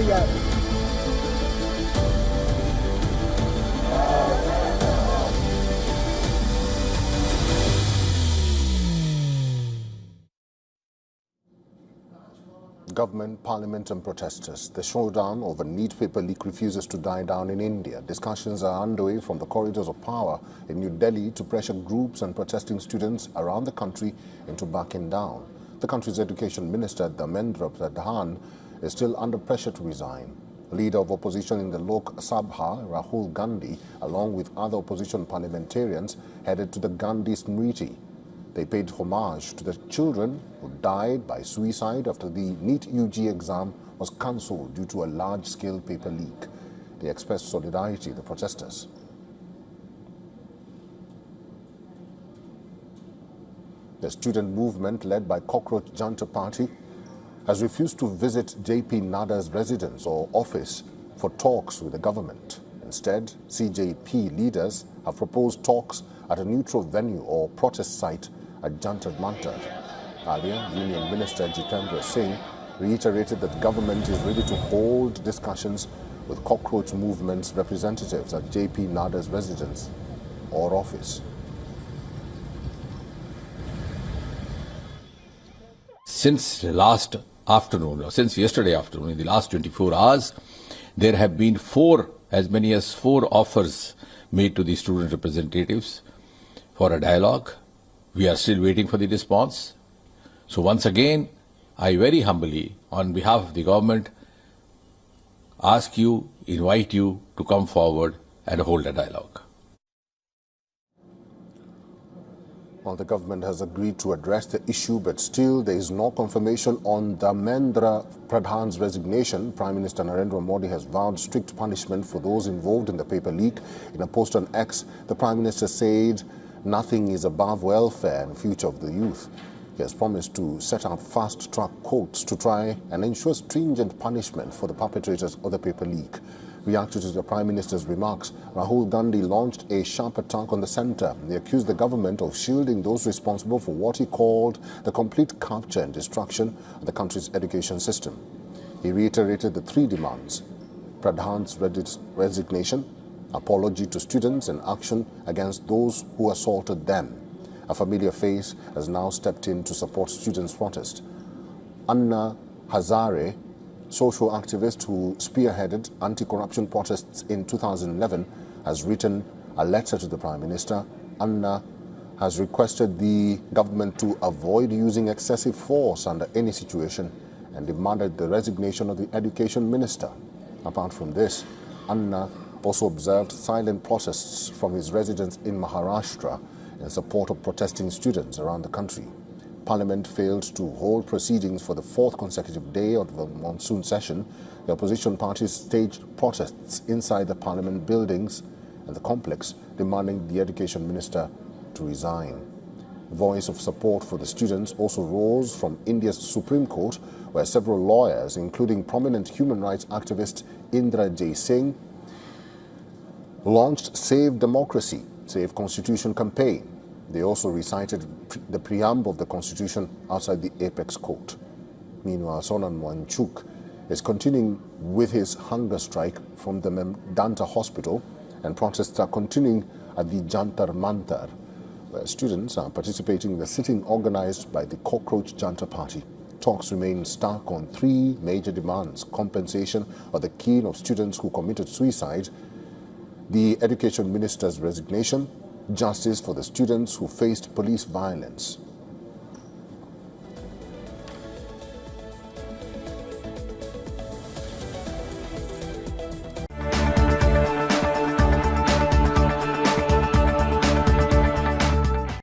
clear. Government, parliament and protesters. The showdown over NEET paper leak refuses to die down in India. Discussions are underway from the corridors of power in New Delhi to pressure groups and protesting students around the country into backing down. The country's education minister, Dharmendra Pradhan, is still under pressure to resign. Leader of opposition in the Lok Sabha, Rahul Gandhi, along with other opposition parliamentarians, headed to the Gandhi Smriti. They paid homage to the children who died by suicide after the NEET UG exam was cancelled due to a large-scale paper leak. They expressed solidarity to the protesters. The student movement led by Cockroach Janta Party has refused to visit JP Nadda's residence or office for talks with the government. Instead, CJP leaders have proposed talks at a neutral venue or protest site at Janta Party. Earlier, Union Minister Jitendra Singh reiterated that the government is ready to hold discussions with cockroach movement's representatives at JP Nadda's residence or office. Since last afternoon, or since yesterday afternoon, in the last 24 hours, there have been as many as four offers made to the student representatives for a dialogue. We are still waiting for the response. So once again, I very humbly, on behalf of the government, invite you to come forward and hold a dialogue. Well, the government has agreed to address the issue, but still there is no confirmation on Dharmendra Pradhan's resignation. Prime Minister Narendra Modi has vowed strict punishment for those involved in the paper leak. In a post on X, the Prime Minister said nothing is above welfare and future of the youth. He has promised to set out fast-track courts to try and ensure stringent punishment for the perpetrators of the paper leak. Reacting to the Prime Minister's remarks, Rahul Gandhi launched a sharp attack on the centre. He accused the government of shielding those responsible for what he called the complete capture and destruction of the country's education system. He reiterated the three demands: Pradhan's resignation, apology to students, and action against those who assaulted them. A familiar face has now stepped in to support students' protest. Anna Hazare, social activist who spearheaded anti-corruption protests in 2011, has written a letter to the Prime Minister. Anna has requested the government to avoid using excessive force under any situation and demanded the resignation of the Education Minister. Apart from this, Anna also observed silent protests from his residence in Maharashtra in support of protesting students around the country. Parliament failed to hold proceedings for the fourth consecutive day of the monsoon session. The opposition parties staged protests inside the Parliament buildings and the complex, demanding the Education Minister to resign. The voice of support for the students also rose from India's Supreme Court, where several lawyers, including prominent human rights activist Indra J. Singh, launched Save Democracy, Save Constitution campaign. They also recited the preamble of the Constitution outside the Apex Court. Meanwhile, Sonan Wanchuk is continuing with his hunger strike from the Medanta Hospital, and protests are continuing at the Jantar Mantar, where students are participating in the sitting organized by the Cockroach Janta Party. Talks remain stuck on three major demands: compensation of the kin of students who committed suicide, the Education Minister's resignation, justice for the students who faced police violence.